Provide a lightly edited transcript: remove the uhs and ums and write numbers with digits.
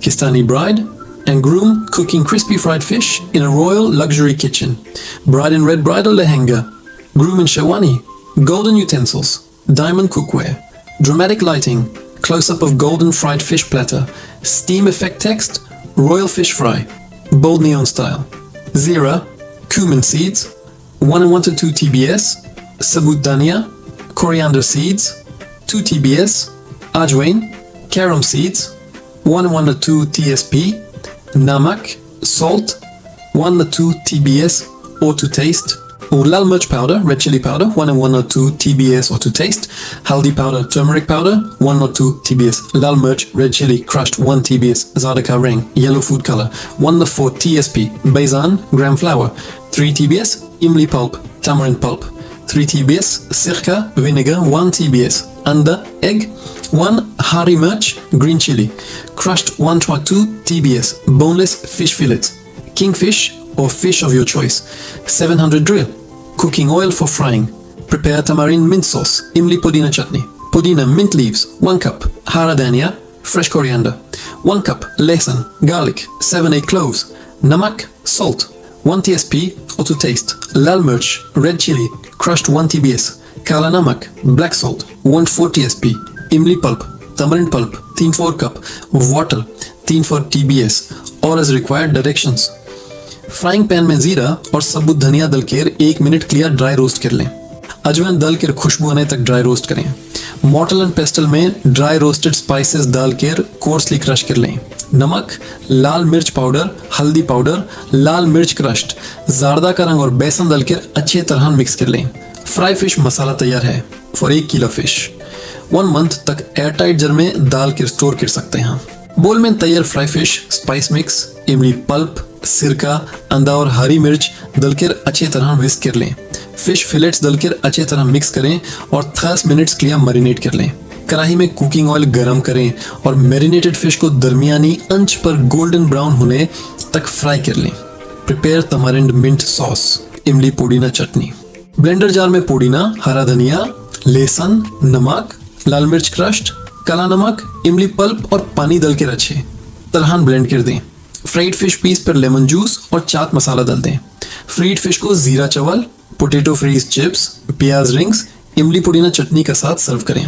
Pakistani bride and groom cooking crispy fried fish in a royal luxury kitchen. Bride in red bridal lehenga, groom in sherwani, golden utensils, diamond cookware, dramatic lighting, close-up of golden fried fish platter, steam effect text, royal fish fry, bold neon style. Zira, cumin seeds, 1 and 1 to 2 TBS, sabut dania, coriander seeds, 2 TBS, ajwain, carom seeds, 1 and 1 to 2 TSP, namak, salt, 1 to 2 TBS or to taste, or lal mirch powder, red chili powder, 1 and 1 or 2 TBS or to taste, haldi powder, turmeric powder, 1 or 2 TBS, lal mirch, red chili, crushed 1 TBS, zardaka ring, yellow food color, 1 to 4 TSP, baisan, gram flour, 3 TBS, imli pulp, tamarind pulp, 3 TBS, sirka, vinegar, 1 TBS, anda, egg, 1 hari mirch, green chili, crushed 1 to 2 TBS, boneless fish fillets, kingfish or fish of your choice, 700 drill, cooking oil for frying, prepare tamarind mint sauce, imli pudina chutney, pudina mint leaves, 1 cup, hara dhania, fresh coriander, 1 cup, lesan, garlic, 7-8 cloves, namak, salt, 1 TSP or to taste, lal mirch, red chili, crushed 1 TBS, kala namak, black salt, 1 4 TSP, imli pulp, tamarind pulp, 3-4 cup, water, 3-4 TBS, or as required directions. Frying pan में जीरा और सबूत धनिया दल के 1 minute clear dry roast कर लें। अजवाइन दल के खुशबू आने तक ड्राई रोस्ट करें। मॉर्टल एंड पेस्टल में ड्राई रोस्टेड स्पाइसेस डाल के कोर्सली क्रश कर लें। नमक, लाल मिर्च पाउडर, हल्दी पाउडर, लाल मिर्च क्रश्ड, ज़ारदा का रंग और बेसन दल के अच्छे तरह मिक्स कर लें। फ्राई फिश मसाला तैयार है फॉर 1 किलो फिश। 1 मंथ तक एयरटाइट जार में डाल के स्टोर कर सकते हैं। बोल में तैयार फ्राई फिश, स्पाइस मिक्स, इमली पल्प, सिरका, अंडा और हरी मिर्च दलकर अच्छी तरह विस्क कर लें। फिश फिलेट्स दलकर अच्छी तरह मिक्स करें और 30 मिनट्स के लिए मैरिनेट कर लें। कढ़ाई में कुकिंग ऑयल गरम करें और मैरिनेटेड फिश को दरमियानी अंच पर गोल्डन ब्राउन होने तक फ्राई कर लें। प्रिपेयर तमारिंड मिंट सॉस, इमली पुदीना चटनी। ब्लेंडर जार में पुदीना, हरा धनिया, लहसुन, नमक, लाल मिर्च क्रश्ड, काला नमक, इमली पल्प और पानी दल के अच्छे तरह ब्लेंड कर दें। फ्राइड फिश पीस पर लेमन जूस और चाट मसाला डाल दें। फ्राइड फिश को जीरा चावल, पोटैटो फ्रीज चिप्स, प्याज रिंग्स, इमली पुदीना चटनी के साथ सर्व करें।